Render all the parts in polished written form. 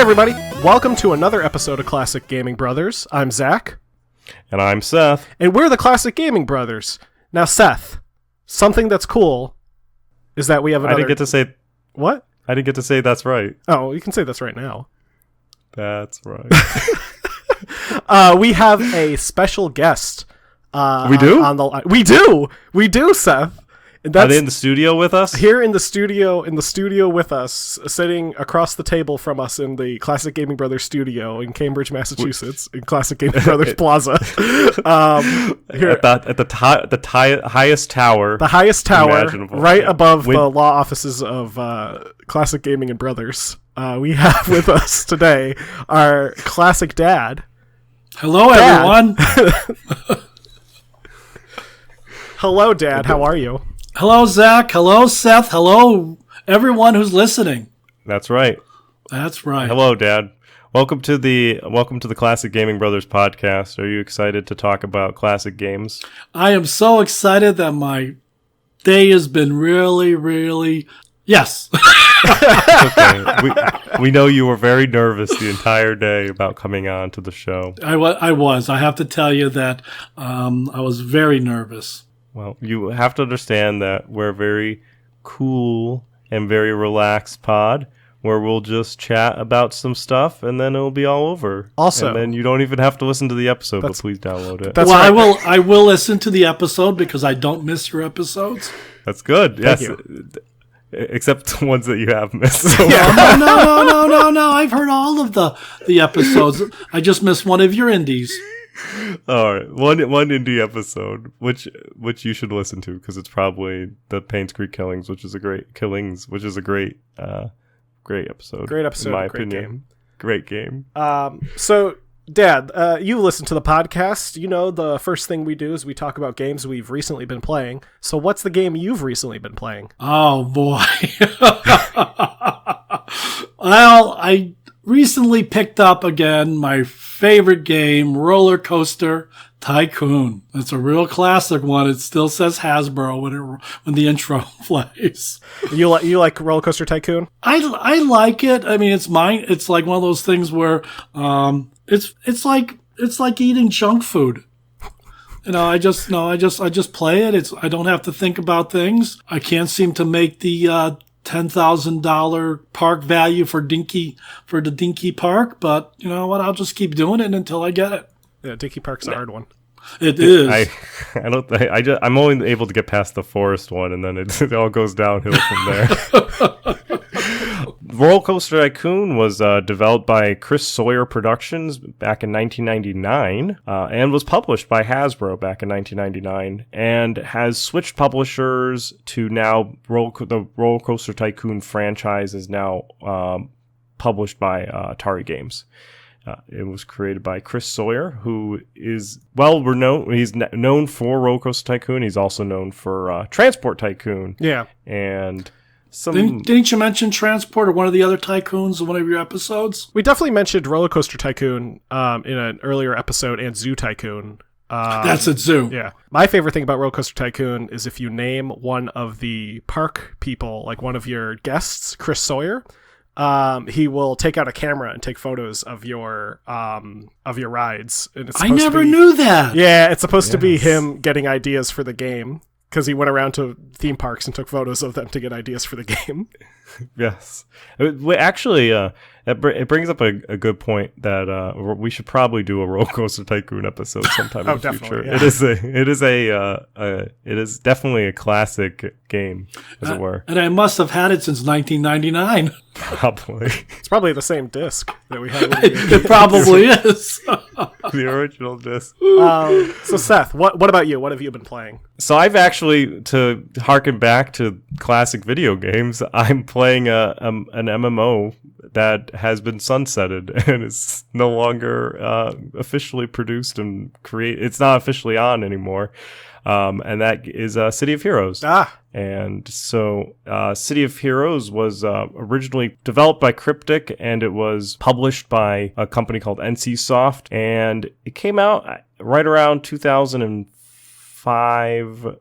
everybody. Welcome to another episode of Classic Gaming Brothers. I'm Zach. And I'm Seth. And we're the Classic Gaming Brothers. Now, Seth, something that's cool is that we have another... I didn't get to say... What? I didn't get to say that's right. Oh, you can say that's right now. That's right. We have a special guest. We do? We do, Seth. And that's, are they in the studio with us? Here in the studio with us, sitting across the table from us in the Classic Gaming Brothers studio in Cambridge, Massachusetts, in Classic Gaming Brothers Plaza. Here at the highest tower. The highest tower, imaginable. right above the law offices of Classic Gaming and Brothers. We have with us today our classic dad. Hello, everyone. Hello, Dad. How are you? Hello, Zach. Hello, Seth. Hello, everyone who's listening. That's right. That's right. Hello, Dad. Welcome to the Classic Gaming Brothers podcast. Are you excited to talk about classic games? I am so excited that my day has been really yes. Okay. We know you were very nervous the entire day about coming on to the show. I was. I have to tell you that I was very nervous. Well, you have to understand that we're a very cool and very relaxed pod where we'll just chat about some stuff and then it'll be all over. Also, and then you don't even have to listen to the episode, but please download it. That's well, right. I will listen to the episode because I don't miss your episodes. That's good. Thank yes. you. Except the ones that you have missed. So No. I've heard all of the episodes. I just missed one of your indies. All right, one indie episode, which you should listen to because it's probably the Paynes Creek Killings, which is a great episode. Great episode, in my great opinion. game. Great game. So, Dad, you listen to the podcast. You know the first thing we do is we talk about games we've recently been playing. So what's the game you've recently been playing? Oh, boy. Well, I recently picked up again my favorite game, Rollercoaster Tycoon. It's a real classic one. It still says Hasbro when the intro plays. You like Rollercoaster Tycoon? I like it. I mean, it's mine. It's like one of those things where it's like eating junk food. You know, I just play it. I don't have to think about things. I can't seem to make the $10,000 park value for the Dinky Park, but you know what? I'll just keep doing it until I get it. Yeah, Dinky Park's a hard one. It is. I'm only able to get past the forest one, and then it all goes downhill from there. Rollercoaster Tycoon was developed by Chris Sawyer Productions back in 1999 and was published by Hasbro back in 1999 and has switched publishers to now the Rollercoaster Tycoon franchise is now published by Atari Games. It was created by Chris Sawyer, who is well-renowned. He's known for Rollercoaster Tycoon. He's also known for Transport Tycoon. Yeah. And... Didn't you mention Transport or one of the other tycoons in one of your episodes? We definitely mentioned Rollercoaster Tycoon in an earlier episode and Zoo Tycoon. That's at Zoo. Yeah. My favorite thing about Rollercoaster Tycoon is if you name one of the park people, like one of your guests, Chris Sawyer, he will take out a camera and take photos of your rides. And it's I never knew that. Yeah, it's supposed to be him getting ideas for the game. Because he went around to theme parks and took photos of them to get ideas for the game. Yes. Actually, it brings up a good point that we should probably do a Rollercoaster Tycoon episode sometime in the future. Yeah. It is definitely a classic game, as it were. And I must have had it since 1999. Probably. It's probably the same disc that we had. It probably is. The original disc. So Seth, what about you? What have you been playing? So I've actually, to harken back to classic video games, I'm playing an MMO that has been sunsetted and is no longer officially produced and it's not officially on anymore. And that is City of Heroes. And so City of Heroes was originally developed by Cryptic, and it was published by a company called NCSoft, and it came out right around 2005.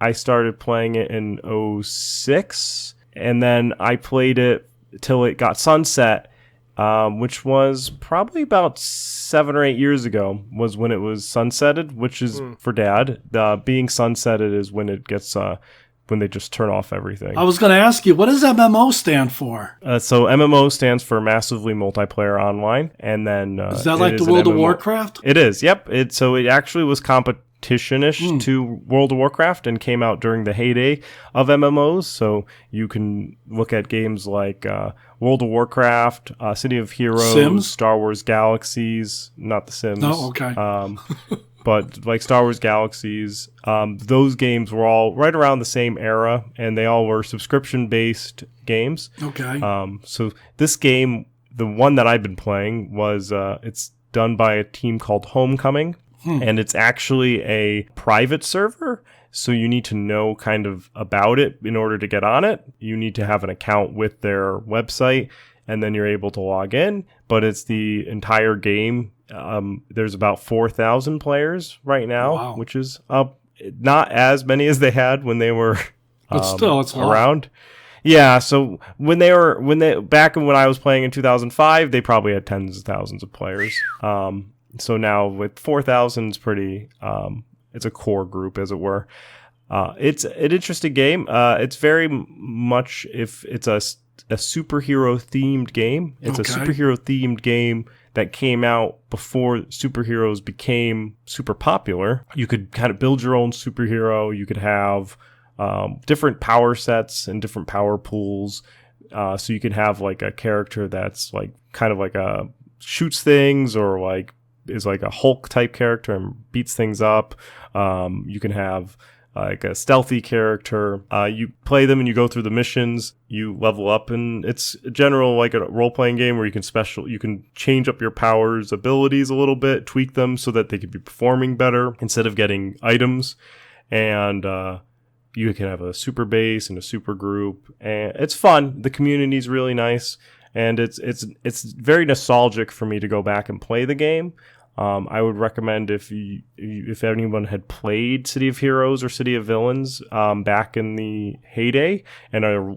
I started playing it in 2006, and then I played it till it got sunset, which was probably about 7 or 8 years ago, was when it was sunsetted, which is for Dad. Being sunsetted is when it gets when they just turn off everything. I was going to ask you, what does MMO stand for? So MMO stands for Massively Multiplayer Online, and then is that like the World of Warcraft? It is. Yep. It actually was competition-ish to World of Warcraft and came out during the heyday of MMOs. So you can look at games like World of Warcraft, City of Heroes, Sims? Star Wars Galaxies, not the Sims. Oh, okay. But like Star Wars Galaxies, those games were all right around the same era, and they all were subscription-based games. Okay. So this game, the one that I've been playing, was it's done by a team called Homecoming, and it's actually a private server. So you need to know kind of about it in order to get on it. You need to have an account with their website, and then you're able to log in. But it's the entire game. There's about 4,000 players right now, which is not as many as they had when they were but still, it's around. Yeah, so when back when I was playing in 2005, they probably had tens of thousands of players. So now with 4,000, it's pretty. It's a core group, as it were. It's an interesting game. It's very much if it's a superhero themed game. It's a superhero themed game that came out before superheroes became super popular. You could kind of build your own superhero. You could have different power sets and different power pools. So you could have like a character that's like kind of like a shoots things, or like is like a Hulk type character and beats things up. You can have like a stealthy character. You play them and you go through the missions, you level up, and it's a general like a role-playing game where you can change up your powers abilities a little bit, tweak them so that they could be performing better instead of getting items. And you can have a super base and a super group, and it's fun. The community is really nice, and it's very nostalgic for me to go back and play the game. I would recommend if anyone had played City of Heroes or City of Villains back in the heyday and are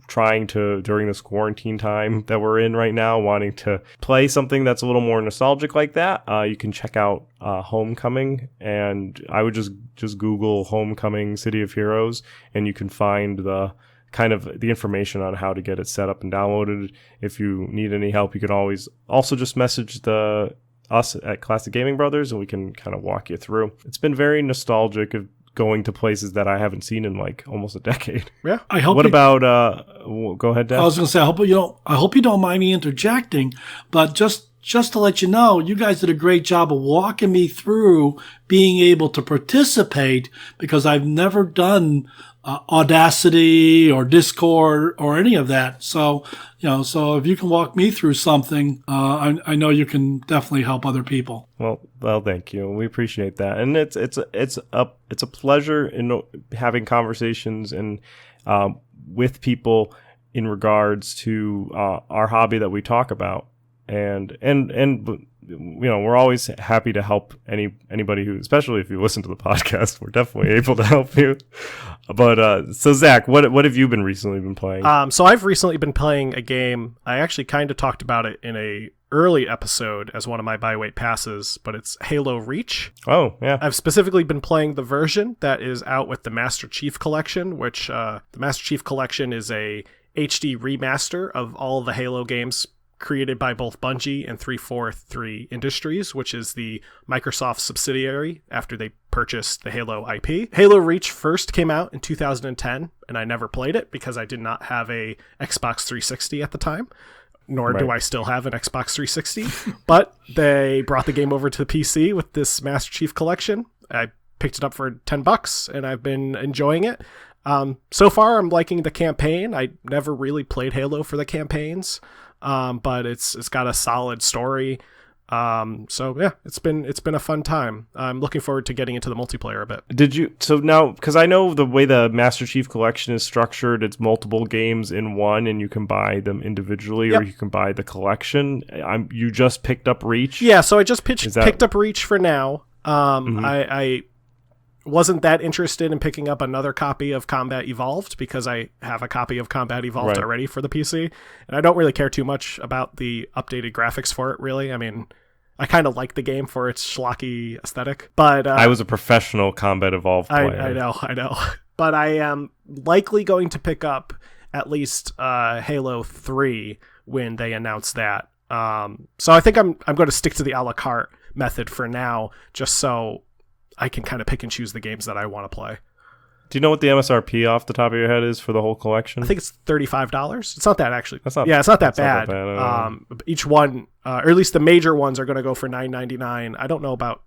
trying to, during this quarantine time that we're in right now, wanting to play something that's a little more nostalgic like that, you can check out Homecoming, and I would just Google Homecoming City of Heroes, and you can find the kind of the information on how to get it set up and downloaded. If you need any help, you can always also just message us at Classic Gaming Brothers, and we can kind of walk you through. It's been very nostalgic of going to places that I haven't seen in like almost a decade. Yeah. Go ahead, Dan. I was going to say, I hope you don't mind me interjecting, but just to let you know, you guys did a great job of walking me through being able to participate, because I've never done Audacity or Discord or any of that. So, so if you can walk me through something, I know you can definitely help other people. Well, thank you. We appreciate that, and it's a pleasure in having conversations and with people in regards to our hobby that we talk about, and we're always happy to help anybody who, especially if you listen to the podcast, we're definitely able to help you. But so Zach, what have you recently been playing? So I've recently been playing a game. I actually kind of talked about it in a early episode as one of my byweight passes, but it's Halo Reach. Oh, yeah. I've specifically been playing the version that is out with the Master Chief Collection, which the Master Chief Collection is a HD remaster of all the Halo games created by both Bungie and 343 Industries, which is the Microsoft subsidiary after they purchased the Halo IP. Halo Reach first came out in 2010, and I never played it because I did not have a Xbox 360 at the time, nor do I still have an Xbox 360. But they brought the game over to the PC with this Master Chief Collection. I picked it up for $10, and I've been enjoying it. So far, I'm liking the campaign. I never really played Halo for the campaigns. But it's got a solid story. So yeah, it's been a fun time. I'm looking forward to getting into the multiplayer a bit. So now, because I know the way the Master Chief Collection is structured, it's multiple games in one, and you can buy them individually, or you can buy the collection. You just picked up Reach? Yeah, so I just picked up Reach for now. I wasn't that interested in picking up another copy of Combat Evolved because I have a copy of Combat Evolved already for the PC, and I don't really care too much about the updated graphics for it, really. I mean, I kind of like the game for its schlocky aesthetic, but I was a professional Combat Evolved player. I know. But I am likely going to pick up at least Halo 3 when they announce that. So I think I'm going to stick to the a la carte method for now, just so I can kind of pick and choose the games that I want to play. Do you know what the MSRP off the top of your head is for the whole collection? I think it's $35. It's not that actually. It's not that bad. Not each one, or at least the major ones, are going to go for $9.99. I don't know about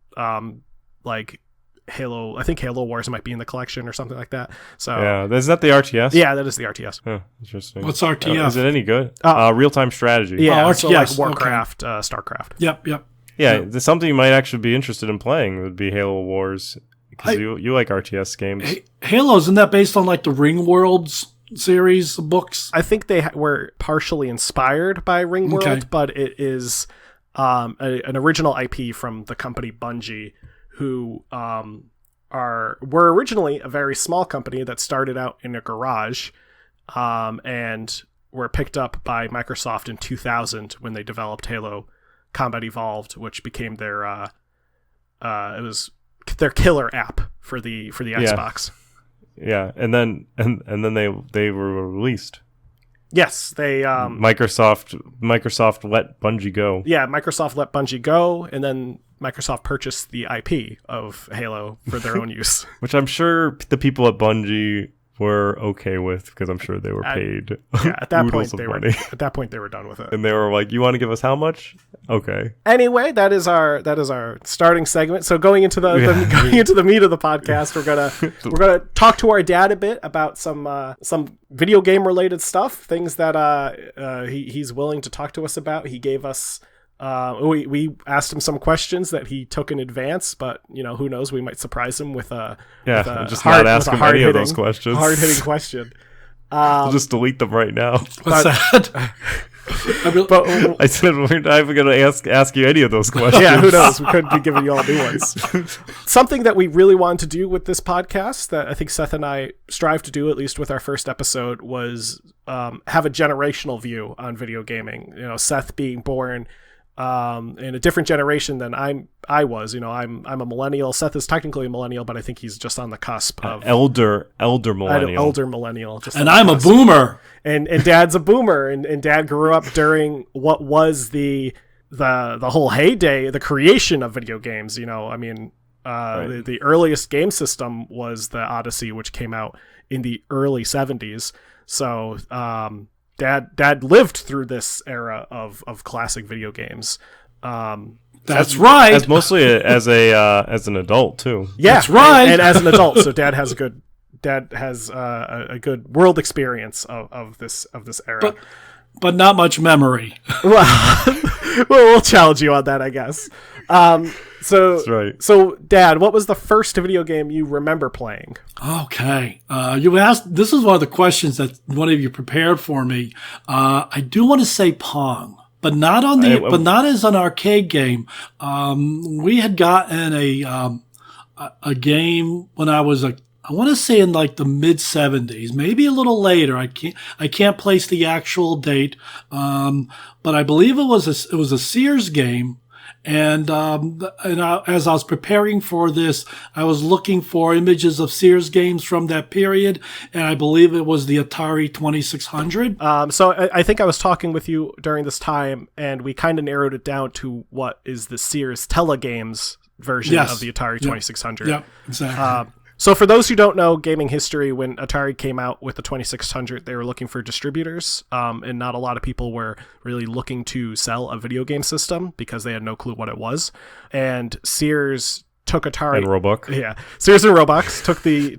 like Halo. I think Halo Wars might be in the collection or something like that. So yeah, is that the RTS? Yeah, that is the RTS. Huh, interesting. What's RTS? Is it any good? Real time strategy. Yeah, RTS. so like Warcraft, StarCraft. Yep. Yeah, there's something you might actually be interested in playing would be Halo Wars, because you like RTS games. Halo, isn't that based on like the Ring Worlds series of books? I think they were partially inspired by Ring World, but it is an original IP from the company Bungie, who were originally a very small company that started out in a garage, and were picked up by Microsoft in 2000 when they developed Halo Combat Evolved, which became their it was their killer app for the Xbox. Yeah, and then they were released. Yes, they Microsoft let Bungie go. Yeah, Microsoft let Bungie go, and then Microsoft purchased the IP of Halo for their own use. Which I'm sure the people at Bungie were okay with, because I'm sure they were paid at that point money. At that point they were done with it. And they were like, "You want to give us how much?" Okay. Anyway, that is our starting segment. So going into the meat of the podcast, we're gonna talk to our dad a bit about some video game related stuff, things that he's willing to talk to us about. He gave us we asked him some questions that he took in advance, but who knows, we might surprise him with a just not ask him any of those questions. Hard-hitting question. We'll just delete them right now. What's that? I said we're not even going to ask you any of those questions. Yeah, who knows? We could be giving you all new ones. Something that we really wanted to do with this podcast, that I think Seth and I strive to do, at least with our first episode, was have a generational view on video gaming. Seth being born in a different generation than I was. I'm a millennial. Seth is technically a millennial, but I think he's just on the cusp of elder millennial. Elder millennial. And I'm a boomer. And Dad's a boomer, and Dad grew up during what was the whole heyday, the creation of video games. Right. The earliest game system was the Odyssey, which came out in the early 70s. So Dad lived through this era of classic video games. That's right. As mostly as an adult too. Yeah, that's right. And as an adult, so Dad has a good world experience of this era, but not much memory. Well, we'll challenge you on that, I guess. So that's right. So, Dad, what was the first video game you remember playing? Okay, you asked. This is one of the questions that one of you prepared for me. I do want to say Pong, but not as an arcade game. We had gotten a game when I was I want to say in like the mid 70s, maybe a little later. I can't place the actual date, but I believe it was a Sears game. And as I was preparing for this, I was looking for images of Sears games from that period, and I believe it was the Atari 2600. So I think I was talking with you during this time, and we kind of narrowed it down to what is the Sears Telegames version of the Atari 2600. Yep, exactly. So for those who don't know gaming history, when Atari came out with the 2600, they were looking for distributors, and not a lot of people were really looking to sell a video game system because they had no clue what it was. And Sears took Atari and Roebuck. Yeah, Sears and Roebuck took the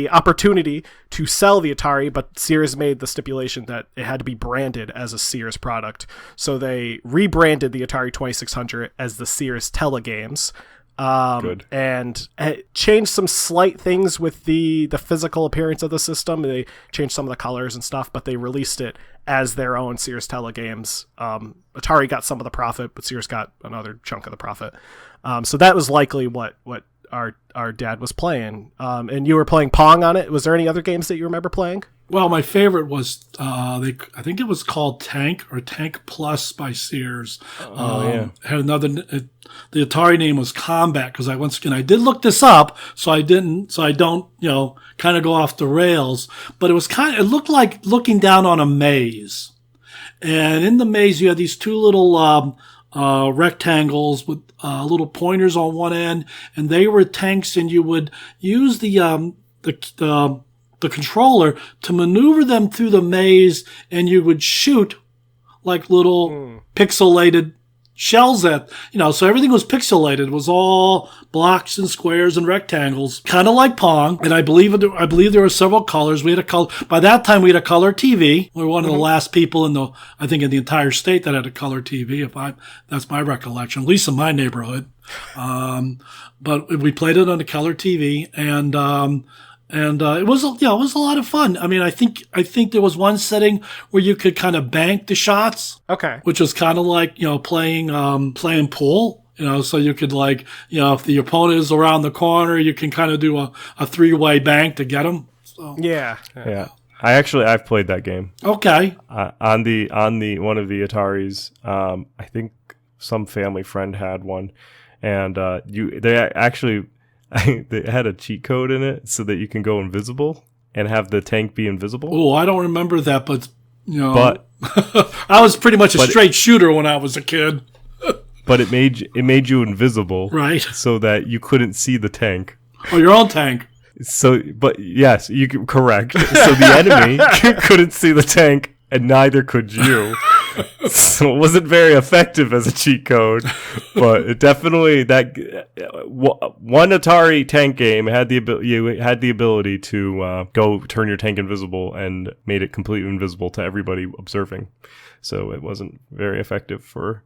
opportunity to sell the Atari, but Sears made the stipulation that it had to be branded as a Sears product. So they rebranded the Atari 2600 as the Sears Telegames. Good. And it changed some slight things with the physical appearance of the system. They changed some of the colors and stuff, but they released it as their own Sears Telegames. Atari got some of the profit, but Sears got another chunk of the profit. So that was likely what our dad was playing. And you were playing Pong on it. Was there any other games that you remember playing? Well, my favorite was I think it was called Tank or Tank Plus by Sears. Yeah. Had another. The Atari name was Combat because I did look this up, so I don't kind of go off the rails. But it looked like looking down on a maze, and in the maze you had these two little rectangles with little pointers on one end, and they were tanks, and you would use the controller to maneuver them through the maze, and you would shoot like little pixelated shells at, so everything was pixelated. It was all blocks and squares and rectangles, kind of like Pong. And I believe there were several colors. We had a color, by that time we had a color TV. We were one of the last people in the entire state that had a color TV. That's my recollection, at least in my neighborhood. But we played it on the color TV, and it was a lot of fun. I mean, I think there was one setting where you could kind of bank the shots. Okay. Which was kind of like, playing pool, so you could if the opponent is around the corner, you can kind of do a three-way bank to get them. So. Yeah. I've played that game. Okay. On the one of the Ataris. I think some family friend had one, and they actually. They had a cheat code in it so that you can go invisible and have the tank be invisible. Oh, I don't remember that, but I was pretty much a straight shooter when I was a kid. But it made you invisible, right? So that you couldn't see the tank. Oh, your own tank. So, but yes, correct. So the enemy couldn't see the tank, and neither could you. So it wasn't very effective as a cheat code, but it definitely one Atari tank game had the ability to go turn your tank invisible and made it completely invisible to everybody observing. So it wasn't very effective for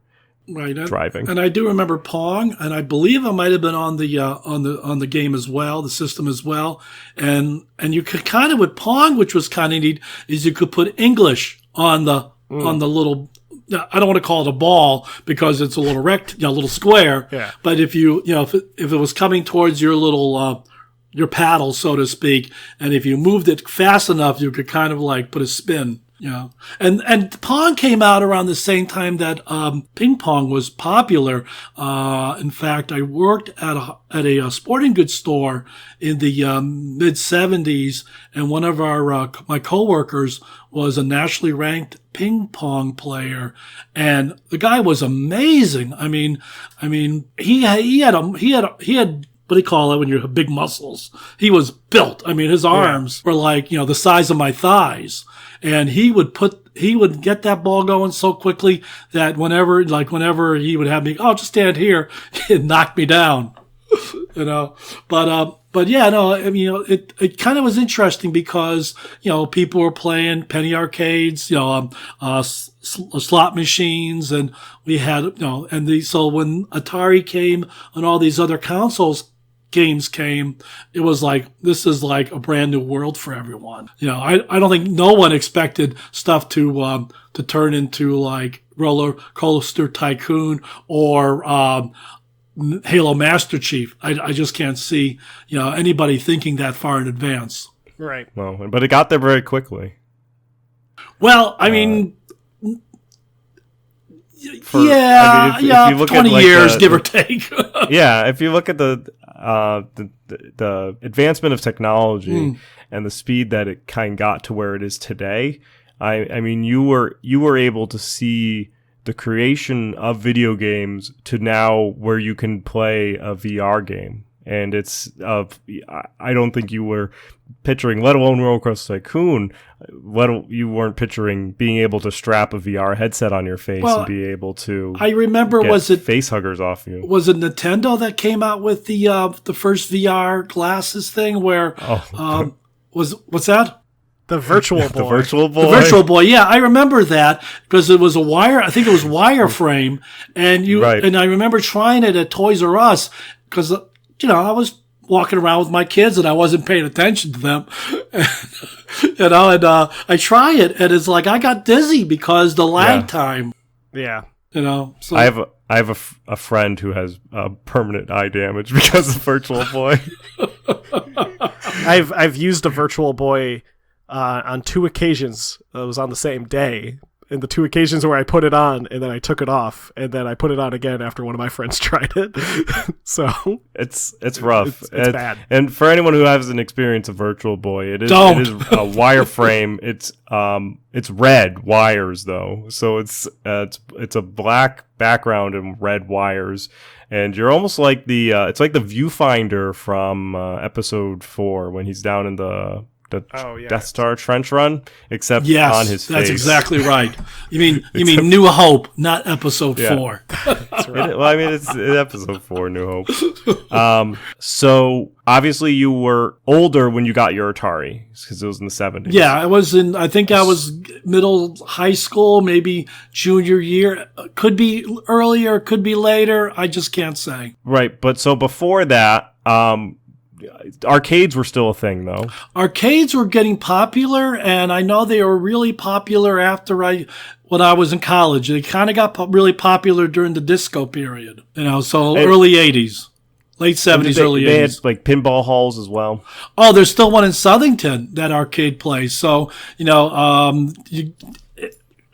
driving. And I do remember Pong, and I believe it might have been on the game as well, the system as well. And you could kind of, with Pong, which was kind of neat, is you could put English on the little, I don't want to call it a ball because it's a little little square. Yeah. But if if it was coming towards your little, your paddle, so to speak, and if you moved it fast enough, you could kind of put a spin. And Pong came out around the same time that ping pong was popular. In fact, I worked at a sporting goods store in the mid '70s, and one of my coworkers was a nationally ranked ping pong player, and the guy was amazing. I mean, he had what do you call it when you have big muscles? He was built. I mean, his arms were the size of my thighs. And he would get that ball going so quickly that whenever he would have me, just stand here, he'd knock me down, But yeah, no, I mean, it kind of was interesting because, people were playing penny arcades, slot machines, and we had, so when Atari came and all these other games came, it was this is a brand new world for everyone. I don't think no one expected stuff to turn into Rollercoaster Tycoon or Halo Master Chief. I just can't see anybody thinking that far in advance. Right. Well, but it got there very quickly. Well, I mean. If you look 20 at years, give or take. Yeah, if you look at the advancement of technology and the speed that it kind of got to where it is today, I mean, you were able to see the creation of video games to now where you can play a VR game. And I don't think you were picturing, let alone Rollercoaster Tycoon, you weren't picturing being able to strap a VR headset on your face and be able to. I remember, was it face huggers off you? Was it Nintendo that came out with the first VR glasses thing? Where what's that? The Virtual Boy. The Virtual Boy. The Virtual Boy. Yeah, I remember that because it was a wire. I think it was wireframe, and and I remember trying it at Toys R Us. because, I was walking around with my kids and I wasn't paying attention to them. And I try it and it's like I got dizzy because the lag time. Yeah. So I have a friend who has permanent eye damage because of Virtual Boy. I've used a Virtual Boy on 2 occasions. It was on the same day. And the 2 occasions where I put it on and then I took it off and then I put it on again after one of my friends tried it. So it's rough. It's bad. And for anyone who has an experience of Virtual Boy, it is a wireframe. It's red wires though, so it's a black background and red wires, and you're almost like it's like the viewfinder from episode 4 when he's down in the Death Star trench run, except on his face. That's exactly right. You mean New Hope, not episode 4. That's right. Well, I mean, it's episode 4, New Hope. So obviously you were older when you got your Atari because it was in the 70s. Yeah, I was middle high school, maybe junior year. Could be earlier, could be later. I just can't say. Right, but so before that, arcades were still a thing, though. Arcades were getting popular, and I know they were really popular when I was in college. They kind of got really popular during the disco period, early 80s, late 70s, early 80s. They had like pinball halls as well. Oh, there's still one in Southington, that arcade place. So,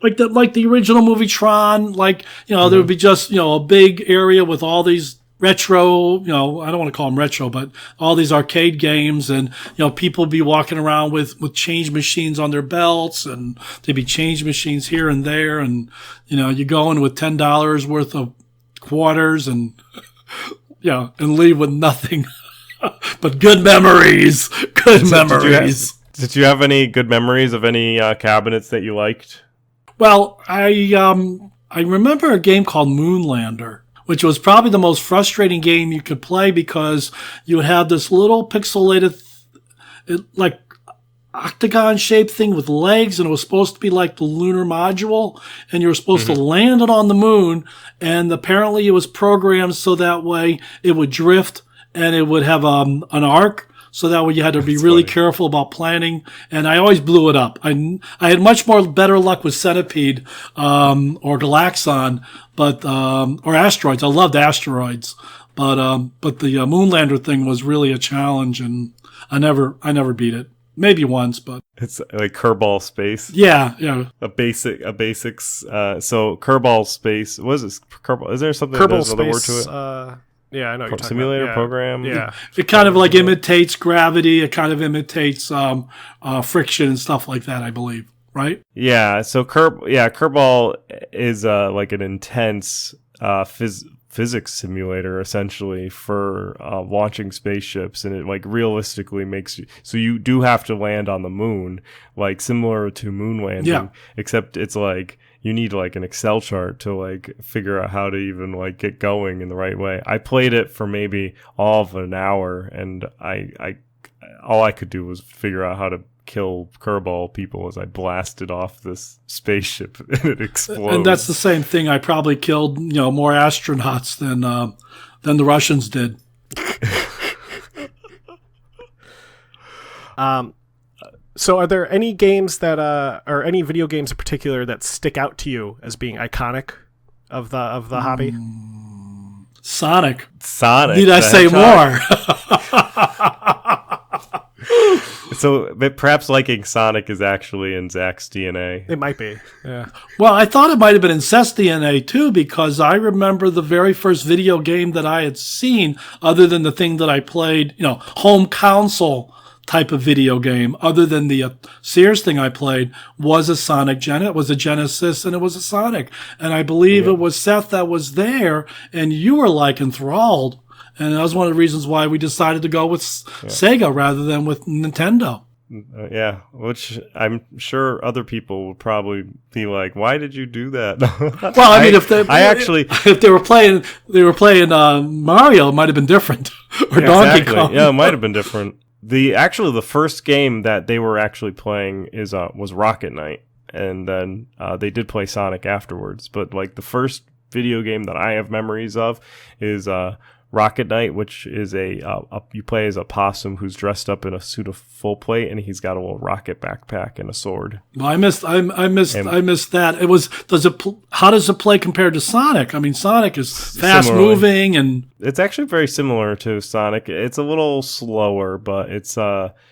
like the original movie Tron, there would be just, a big area with all these retro, I don't want to call them retro, but all these arcade games, and, people be walking around with change machines on their belts, and there'd be change machines here and there, and, you go in with $10 worth of quarters and, and leave with nothing but good memories. Did you have any good memories of any cabinets that you liked? Well, I remember a game called Moonlander, which was probably the most frustrating game you could play because you would have this little pixelated, like octagon-shaped thing with legs, and it was supposed to be like the lunar module, and you were supposed to land it on the moon, and apparently it was programmed so that way it would drift and it would have an arc. So that way you had to be really careful about planning. And I always blew it up. I had much more better luck with Centipede, or Galaxon, or Asteroids. I loved Asteroids. But the Moonlander thing was really a challenge, and I never beat it. Maybe once, but it's like Kerbal Space. Yeah. A basics. So Kerbal Space. What is this? Kerbal? Is there something? Kerbal there's Space. Another word to it? Yeah, I know. What you're simulator talking about. program. Yeah. It kind of like imitates gravity. It kind of imitates friction and stuff like that, I believe. Right? Yeah. So Kerbal is like an intense physics simulator essentially for launching spaceships, and it like realistically makes you so you do have to land on the moon, like similar to moon landing, except it's like you need like an Excel chart to like figure out how to even like get going in the right way. I played it for maybe all of an hour, and I all I could do was figure out how to kill Kerbal people as I blasted off this spaceship and it explodes. And that's the same thing. I probably killed more astronauts than the Russians did. So are there any games that or any video games in particular that stick out to you as being iconic of the hobby? Sonic. Need I say more? So perhaps liking Sonic is actually in Zach's DNA. It might be, yeah. Well, I thought it might have been in Seth's DNA too, because I remember the very first video game that I had seen, other than the thing that I played, home console type of video game, other than the Sears thing I played, was a Sonic it was a Genesis, and it was a Sonic. And I believe it was Seth that was there, and you were like enthralled. And that was one of the reasons why we decided to go with Sega rather than with Nintendo. Which I'm sure other people would probably be like, "Why did you do that?" Well, I mean, if they were playing Mario, it might have been different, or Donkey Kong. Yeah, it might have been different. The first game that they were actually playing was Rocket Knight, and then they did play Sonic afterwards. But like the first video game that I have memories of is Rocket Knight, which is you play as a possum who's dressed up in a suit of full plate, and he's got a little rocket backpack and a sword. Well, I missed that. It was how does it play compared to Sonic? I mean, Sonic is fast moving, and it's actually very similar to Sonic. It's a little slower, but it's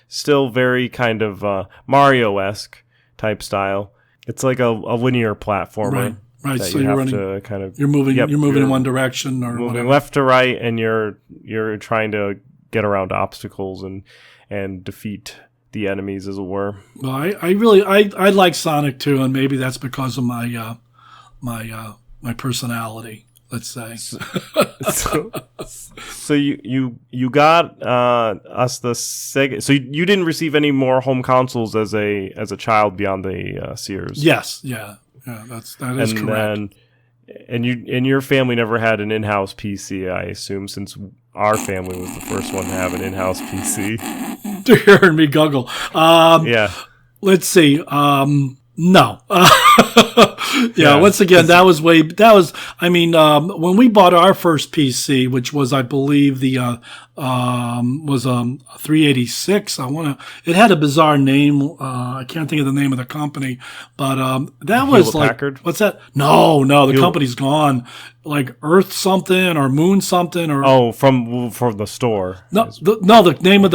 still very kind of Mario-esque type style. It's like a linear platformer. Right. So you're running. You're moving. You're moving in one direction, or moving whatever. left to right, and you're trying to get around obstacles and defeat the enemies, as it were. Well, I like Sonic too, and maybe that's because of my my personality. Let's say. So you got us the Sega. So you didn't receive any more home consoles as a child beyond the Sears. Yes. Yeah. Yeah, that is correct. And your family never had an in-house PC, I assume, since our family was the first one to have an in-house PC. You're hearing me guggle. Yeah. Let's see. No. Once again, when we bought our first PC, which was, I believe, the was 386. It had a bizarre name. I can't think of the name of the company, but that was Hewlett Packard? What's that? No, the company's gone. Like Earth something or Moon something or from the store. No, the name of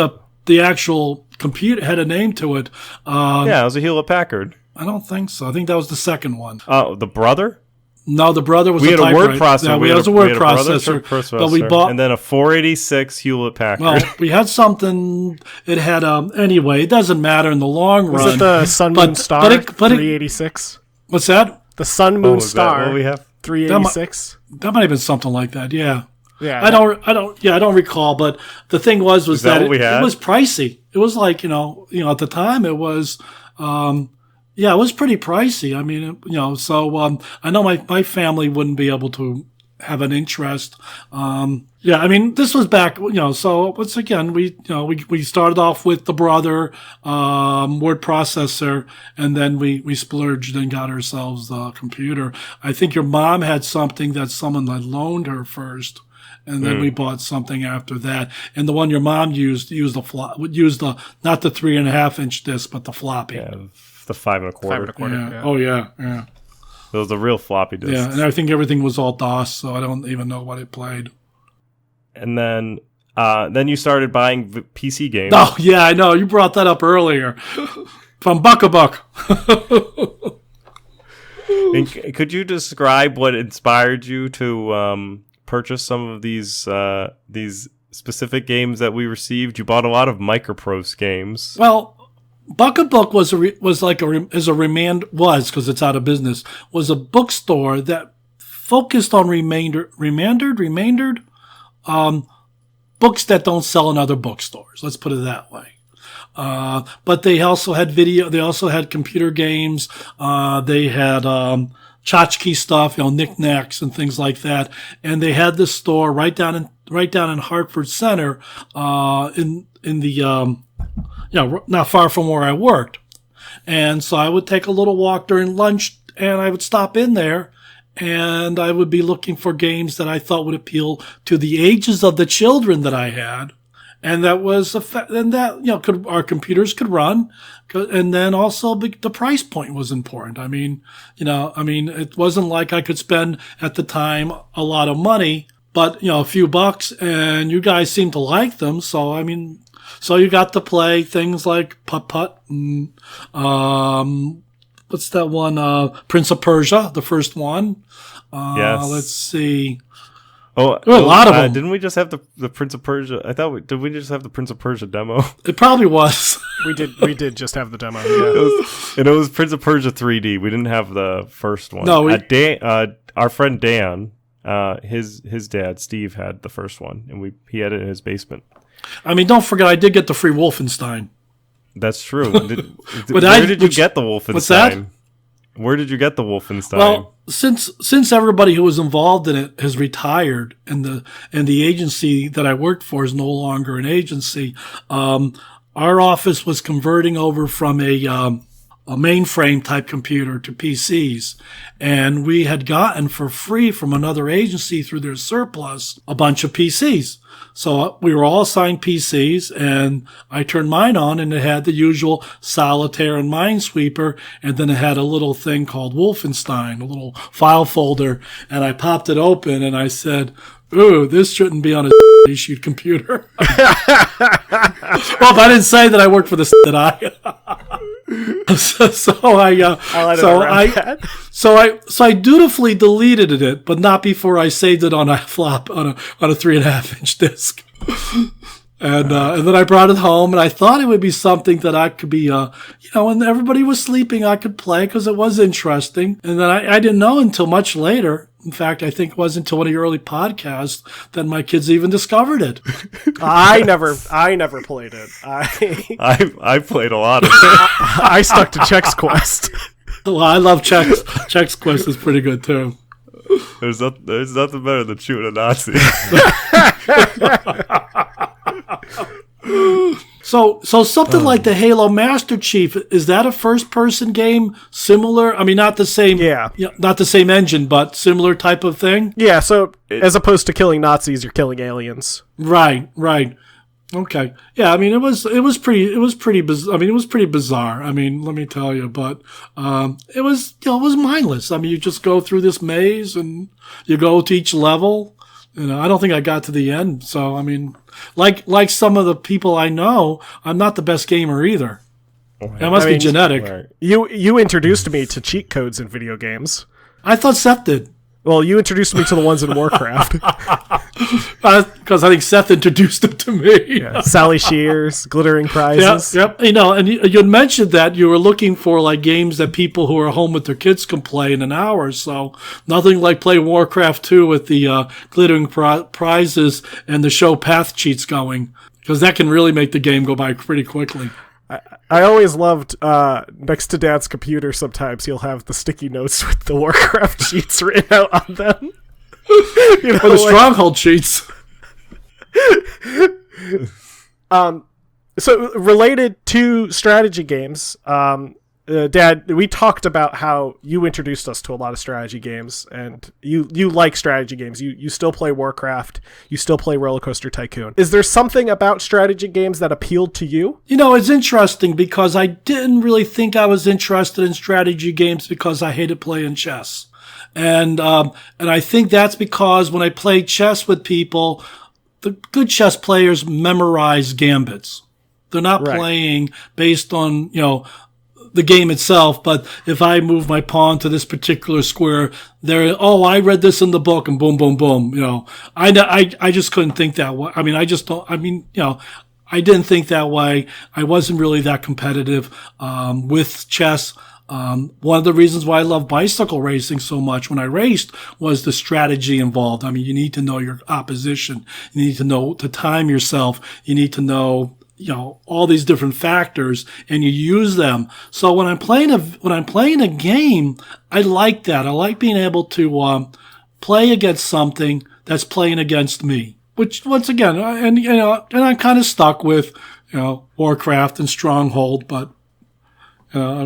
the actual computer had a name to it. It was a Hewlett Packard. I don't think so. I think that was the second one. The brother? No, the brother was we had a word processor. Yeah, we had a word processor. But we bought, and then a 486 Hewlett Packard. Well, we had something. It had anyway. It doesn't matter in the long run. Was it the Sun Moon Star 386? What's that? The Sun Moon Star. What we have? 386. That might have been something like that. Yeah. Yeah. I don't recall. But the thing was that what we had? It was pricey. It was like at the time it was. Yeah, it was pretty pricey. I mean, so I know my family wouldn't be able to have an interest. I mean, this was back, so once again, we started off with the brother, word processor, and then we splurged and got ourselves the computer. I think your mom had something that someone had loaned her first. And then we bought something after that. And the one your mom used not the 3.5-inch disc, but the floppy. Yeah. The 5 1/4. 5 1/4. Yeah. Oh yeah. It was the real floppy disk. Yeah, and I think everything was all DOS, so I don't even know what it played. And then you started buying PC games. Oh yeah, I know. You brought that up earlier. From Buck a Buck. And could you describe what inspired you to purchase some of these specific games that we received? You bought a lot of Microprose games. Well, Buck-a-Book was because it's out of business, was a bookstore that focused on remaindered books that don't sell in other bookstores. Let's put it that way. But they also had video. They also had computer games. They had tchotchke stuff, knickknacks and things like that. And they had this store right down in Hartford Center, in the not far from where I worked. And so I would take a little walk during lunch, and I would stop in there, and I would be looking for games that I thought would appeal to the ages of the children that I had. And that was our computers could run. And then also the price point was important. I mean, it wasn't like I could spend at the time a lot of money, but, a few bucks, and you guys seemed to like them. So you got to play things like Putt-Putt and, what's that one? Prince of Persia, the first one. Yes. Let's see. Oh, there were a lot of them. Didn't we just have the Prince of Persia? Did we just have the Prince of Persia demo? It probably was. We did just have the demo. Yeah. It was Prince of Persia 3D. We didn't have the first one. No, our friend Dan, his dad Steve had the first one, and he had it in his basement. I mean, don't forget, I did get the free Wolfenstein. That's true. Where did you get the Wolfenstein? What's that? Where did you get the Wolfenstein? Well, since everybody who was involved in it has retired, and the agency that I worked for is no longer an agency, our office was converting over from a mainframe type computer to PCs. And we had gotten for free from another agency through their surplus a bunch of PCs. So we were all assigned PCs, and I turned mine on, and it had the usual Solitaire and Minesweeper, and then it had a little thing called Wolfenstein, a little file folder, and I popped it open, and I said, "Ooh, this shouldn't be on a issued computer." Well, if I didn't say that I worked for the that so I dutifully deleted it, but not before I saved it on a flop on a 3.5-inch disc. And then I brought it home, and I thought it would be something that I could be, when everybody was sleeping, I could play because it was interesting. And then I didn't know until much later. In fact, I think it wasn't until one of your early podcasts that my kids even discovered it. I never played it. I played a lot of it. I stuck to Chex Quest. Well, I love Chex. Chex Quest is pretty good too. There's nothing better than shooting a Nazi. So something like the Halo Master Chief, is that a first-person game similar? I mean, not the same, not the same engine, but similar type of thing. Yeah. So as opposed to killing Nazis, you're killing aliens. Right. Okay. Yeah. I mean, it was pretty bizarre. I mean, let me tell you, but it was mindless. I mean, you just go through this maze and you go to each level. I don't think I got to the end. So, I mean, like some of the people I know, I'm not the best gamer either. It must be genetic. Right. You introduced me to cheat codes in video games. I thought Seth did. Well, you introduced me to the ones in Warcraft. Because I think Seth introduced them to me. Yeah. Sally Shears, glittering prizes. Yep. And you had mentioned that you were looking for like games that people who are home with their kids can play in an hour. So nothing like playing Warcraft 2 with the glittering prizes and the show path cheats going, because that can really make the game go by pretty quickly. I always loved, next to Dad's computer, sometimes he'll have the sticky notes with the Warcraft cheats written out on them. Or the stronghold cheats. So related to strategy games, Dad, we talked about how you introduced us to a lot of strategy games, and you like strategy games. You still play Warcraft. You still play Rollercoaster Tycoon. Is there something about strategy games that appealed to you? It's interesting because I didn't really think I was interested in strategy games because I hated playing chess. And I think that's because when I play chess with people, the good chess players memorize gambits. They're not playing based on, the game itself, but if I move my pawn to this particular square, I read this in the book, and boom, boom, boom. I just couldn't think that way. I mean, I didn't think that way. I wasn't really that competitive with chess. One of the reasons why I love bicycle racing so much when I raced was the strategy involved. I mean, you need to know your opposition. You need to know to time yourself. You need to know, all these different factors, and you use them. So when I'm playing a game, I like that. I like being able to play against something that's playing against me. Which once again, and I'm kind of stuck with Warcraft and Stronghold, but I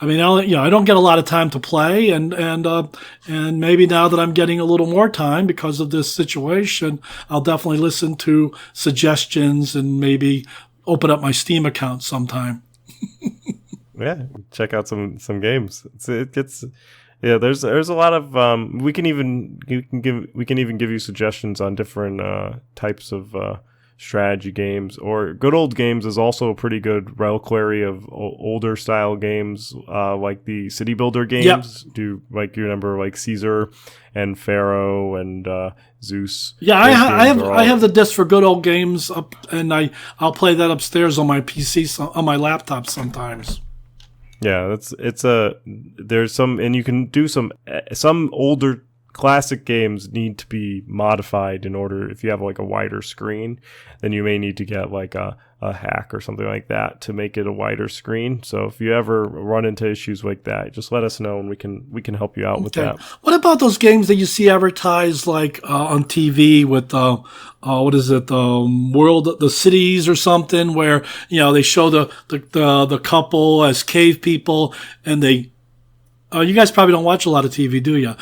don't get a lot of time to play, and maybe now that I'm getting a little more time because of this situation, I'll definitely listen to suggestions and maybe open up my Steam account sometime. Yeah, check out some games. There's a lot of we can even give you suggestions on different types of strategy games, or good old games is also a pretty good reliquary of older style games, like the city builder games. Yep. Do like you remember like Caesar and Pharaoh and Zeus? Yeah, I have the disc for good old games up, and I'll play that upstairs on my PC on my laptop sometimes. Yeah, there's some, and you can do some older classic games need to be modified in order, if you have like a wider screen, then you may need to get like a hack or something like that to make it a wider screen. So if you ever run into issues like that, just let us know and we can help you out with that. What about those games that you see advertised like on TV with what is it, the cities or something, where they show the couple as cave people, and they you guys probably don't watch a lot of TV, do you?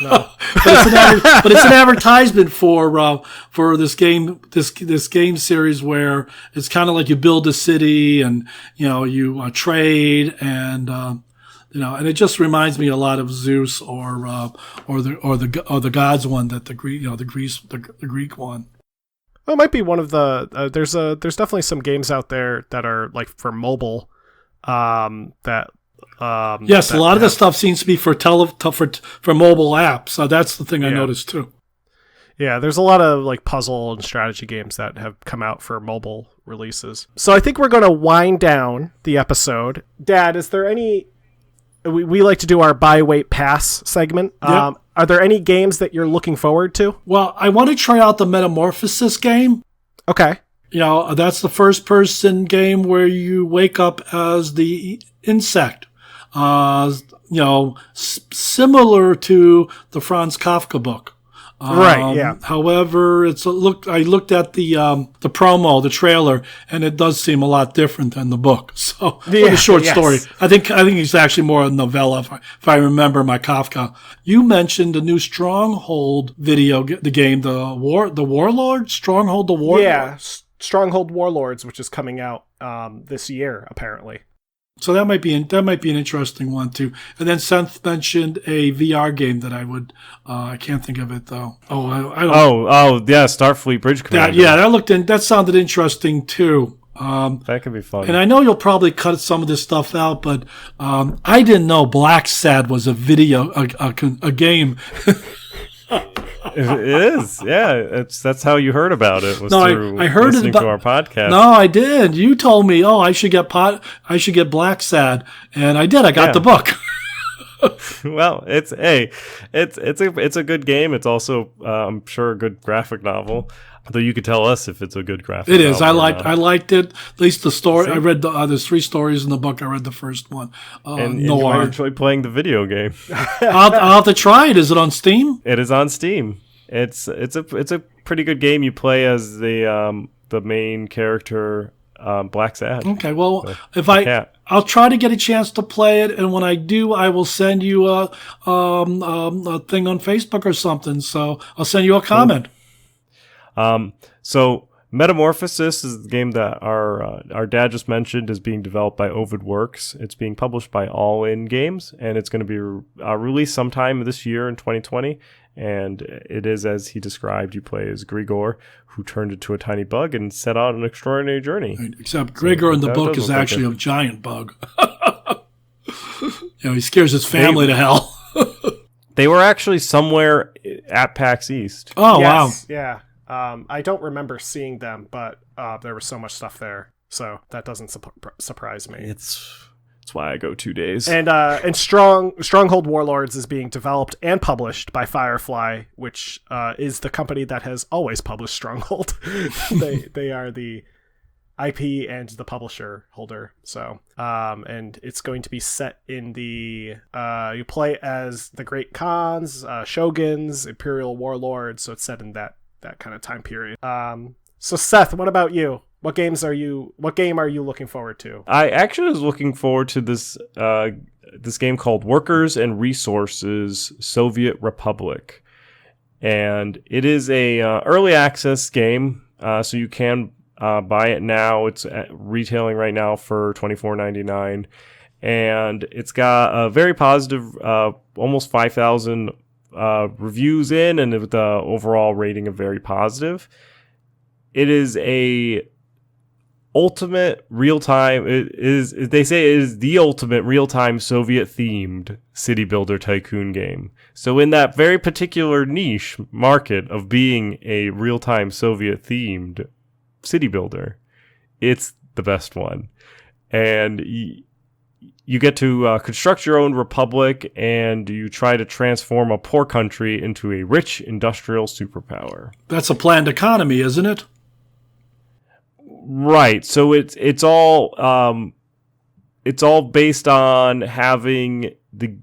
No. but it's an advertisement for this game series where it's kind of like you build a city and you trade and and it just reminds me a lot of Zeus or the gods one, that the Greek one. Well, it might be one of the there's definitely some games out there that are like for mobile that. Yes, a lot of the stuff seems to be for mobile apps. So that's the thing I noticed too. Yeah, there's a lot of like puzzle and strategy games that have come out for mobile releases. So I think we're going to wind down the episode. Dad, is there any... We like to do our buy, wait, pass segment. Yep. Are there any games that you're looking forward to? Well, I want to try out the Metamorphosis game. Okay. That's the first-person game where you wake up as the insect. Similar to the Franz Kafka book. Right, yeah. However, I looked at the promo, the trailer, and it does seem a lot different than the book. So, the short story. I think it's actually more a novella, if I remember my Kafka. You mentioned the new Stronghold video, the game, the Warlord? Stronghold the Warlord? Yeah, Stronghold Warlords, which is coming out this year, apparently. So that might be an interesting one too. And then Seth mentioned a VR game that I can't think of it though. I don't. Yeah, Starfleet Bridge Commander. That sounded interesting too. That could be fun. And I know you'll probably cut some of this stuff out, but I didn't know Black Sad was a game. It is, yeah. That's how you heard about it. I heard listening to our podcast. No, I did. You told me, I should get Black Sad, and I did. I got the book. Well, it's a good game. It's also, I'm sure, a good graphic novel. Though you could tell us if it's a good graphic novel. It is. I liked it. At least the story. I read there's 3 stories in the book. I read the first one. And you might enjoy playing the video game. I'll have to try it. Is it on Steam? It is on Steam. It's a pretty good game. You play as the main character, Black Sad. Okay. Well, I'll try to get a chance to play it, and when I do, I will send you a thing on Facebook or something. So I'll send you a comment. So Metamorphosis is the game that our dad just mentioned is being developed by Ovid Works. It's being published by All In Games, and it's going to be released sometime this year in 2020. And it is, as he described, you play as Grigor, who turned into a tiny bug and set out an extraordinary journey. Except Grigor in the book is actually a giant bug. He scares his family to hell. They were actually somewhere at PAX East. Oh, yes, wow. Yeah. I don't remember seeing them, but there was so much stuff there, so that doesn't surprise me. It's why I go 2 days. And Stronghold Warlords is being developed and published by Firefly, which is the company that has always published Stronghold. They are the IP and the publisher holder. So, and it's going to be set in the you play as the Great Khans, Shoguns, Imperial Warlords. So it's set in that kind of time period. So Seth, what about you? What game are you looking forward to? I actually was looking forward to this game called Workers and Resources Soviet Republic. And it is a early access game, so you can buy it now. It's retailing right now for $24.99. And it's got a very positive, almost 5,000 reviews in, and with the overall rating of very positive. It is a ultimate real-time. They say it is the ultimate real-time Soviet-themed city builder tycoon game. So in that very particular niche market of being a real-time Soviet-themed city builder, it's the best one. And you get to construct your own republic, and you try to transform a poor country into a rich industrial superpower. That's a planned economy, isn't it? Right. So it's all based on having the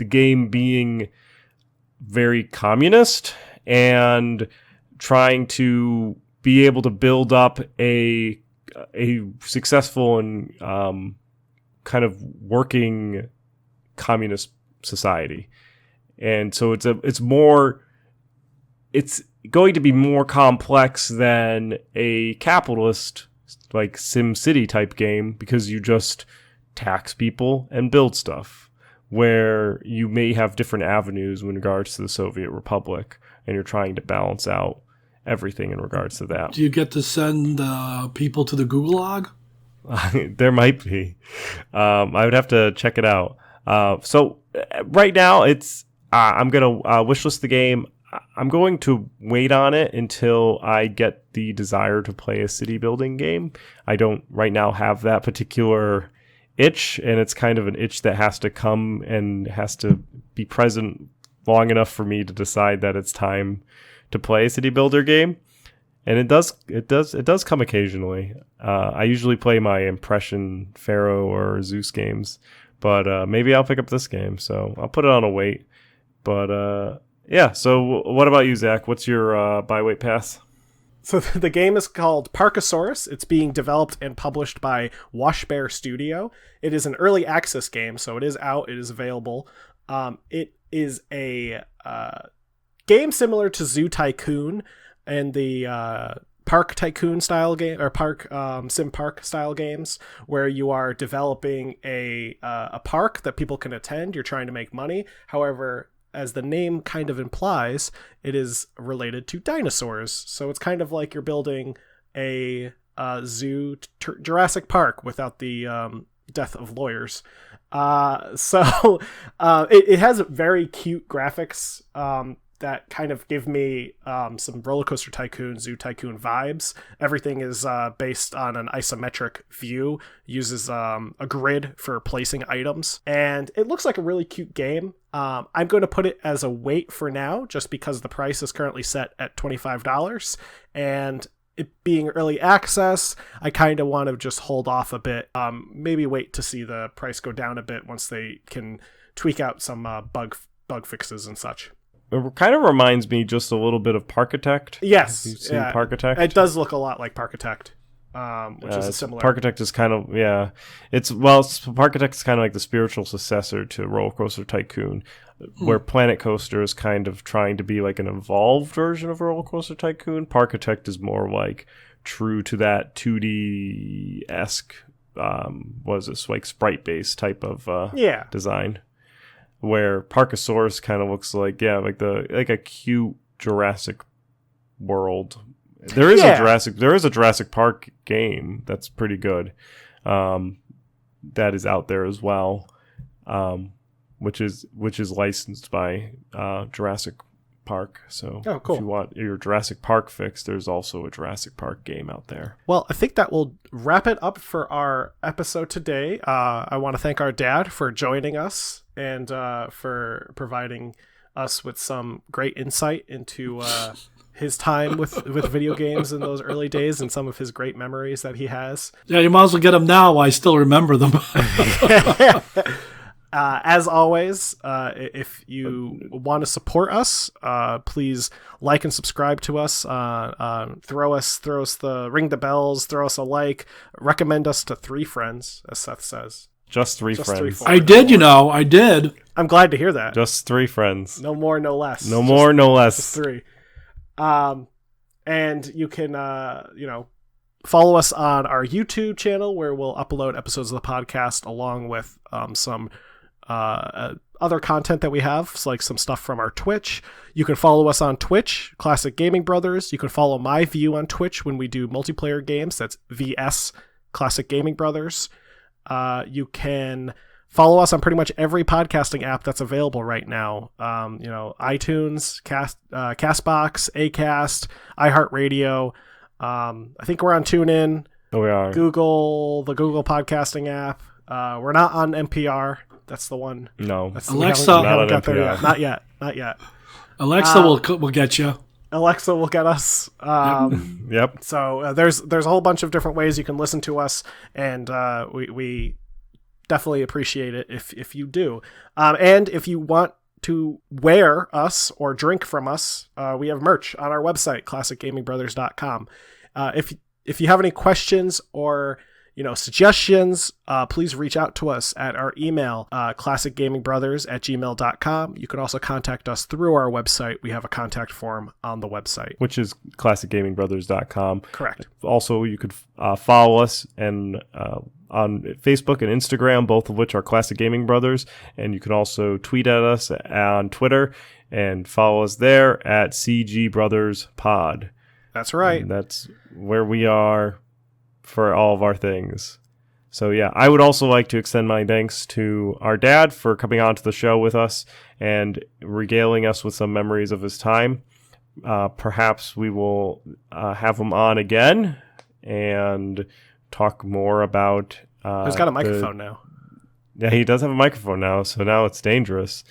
game being very communist and trying to be able to build up a successful and kind of working communist society. And so it's going to be more complex than a capitalist like SimCity type game, because you just tax people and build stuff, where you may have different avenues in regards to the Soviet Republic, and you're trying to balance out everything in regards to that. Do you get to send people to the Gulag? There might be. I would have to check it out. So right now, it's I'm going to wishlist the game. I'm going to wait on it until I get the desire to play a city building game. I don't right now have that particular itch, and it's kind of an itch that has to come and has to be present long enough for me to decide that it's time to play a city builder game. And it does come occasionally. I usually play my Impression Pharaoh or Zeus games, but maybe I'll pick up this game, so I'll put it on a wait. But yeah, so what about you, Zach? What's your buy wait pass? So the game is called Parkosaurus. It's being developed and published by Washbear Studio. It is an early access game, so it is out. It is available. It is a game similar to Zoo Tycoon and the Park Tycoon style game, or Park Sim Park style games, where you are developing a park that people can attend. You're trying to make money. However, as the name kind of implies, it is related to dinosaurs. So it's kind of like you're building a zoo, Jurassic Park, without the death of lawyers. So it has very cute graphics that kind of give me some Rollercoaster Tycoon, Zoo Tycoon vibes. Everything is based on an isometric view, uses a grid for placing items, and it looks like a really cute game. I'm going to put it as a wait for now, just because the price is currently set at $25, and it being early access, I kind of want to just hold off a bit, maybe wait to see the price go down a bit once they can tweak out some bug fixes and such. It kind of reminds me just a little bit of Parkitect. Yes. You've seen Parkitect? It does look a lot like Parkitect, which is a similar... Parkitect is kind of, yeah. Parkitect is kind of like the spiritual successor to Rollercoaster Tycoon, where Planet Coaster is kind of trying to be like an evolved version of Rollercoaster Tycoon. Parkitect is more like true to that 2D-esque, like sprite-based type of design. Where Parkosaurus kind of looks like like a cute Jurassic World. There is a Jurassic Park game that's pretty good. That is out there as well, which is licensed by Jurassic Park. So cool. If you want your Jurassic Park fix, there's also a Jurassic Park game out there. Well, I think that will wrap it up for our episode today. I want to thank our dad for joining us and for providing us with some great insight into his time with video games in those early days and some of his great memories that he has. Yeah, you might as well get them now while I still remember them. As always, if you want to support us, please like and subscribe to us. Throw us ring the bells, throw us a like, recommend us to 3 friends, as Seth says. Just 3 friends. I did. I'm glad to hear that. Just 3 friends. No more, no less. No more, no less. Just 3. And you can, follow us on our YouTube channel, where we'll upload episodes of the podcast along with some other content that we have, like some stuff from our Twitch. You can follow us on Twitch, Classic Gaming Brothers. You can follow my view on Twitch when we do multiplayer games. That's VS Classic Gaming Brothers. You can follow us on pretty much every podcasting app that's available right now. iTunes, Castbox, Acast, iHeartRadio. I think we're on TuneIn. Oh, we are. Google, the Google podcasting app. We're not on NPR. That's the one. No. Alexa, not on got there NPR. yet. Not yet. Not yet. Alexa will get you. Alexa will get us. Yep. So there's a whole bunch of different ways you can listen to us, and we definitely appreciate it if you do. And if you want to wear us or drink from us, we have merch on our website, classicgamingbrothers.com. If you have any questions or suggestions, please reach out to us at our email, classicgamingbrothers@gmail.com. You can also contact us through our website. We have a contact form on the website, Which is classicgamingbrothers.com. Correct. Also, you could follow us on Facebook and Instagram, both of which are Classic Gaming Brothers. And you can also tweet at us on Twitter and follow us there at CG Brothers Pod. That's right. And that's where we are for all of our things. So yeah, I would also like to extend my thanks to our dad for coming on to the show with us and regaling us with some memories of his time. Perhaps we will have him on again and talk more about... He's got a microphone now. Yeah, he does have a microphone now, so now it's dangerous.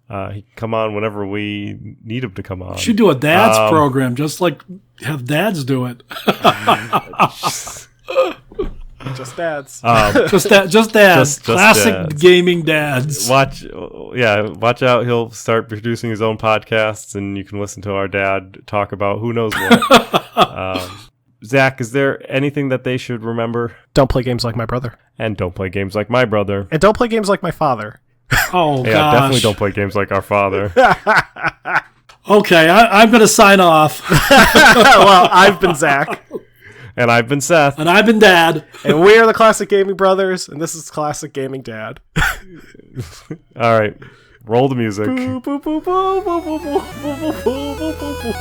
He can come on whenever we need him to come on. You should do a dad's program, just like have dads do it. Just dads. Just dads. Classic dads. gaming dads. Watch out. He'll start producing his own podcasts, and you can listen to our dad talk about who knows what. Zach, is there anything that they should remember? Don't play games like my brother. And don't play games like my brother. And don't play games like my father. Oh, Yeah, gosh. definitely don't play games like our father. Okay, I'm going to sign off. Well, I've been Zach. And I've been Seth. And I've been Dad. And we are the Classic Gaming Brothers, and this is Classic Gaming Dad. All right. Roll the music. Boo, boo, boo, boo, boo, boo, boo, boo, boo, boo, boo, boo.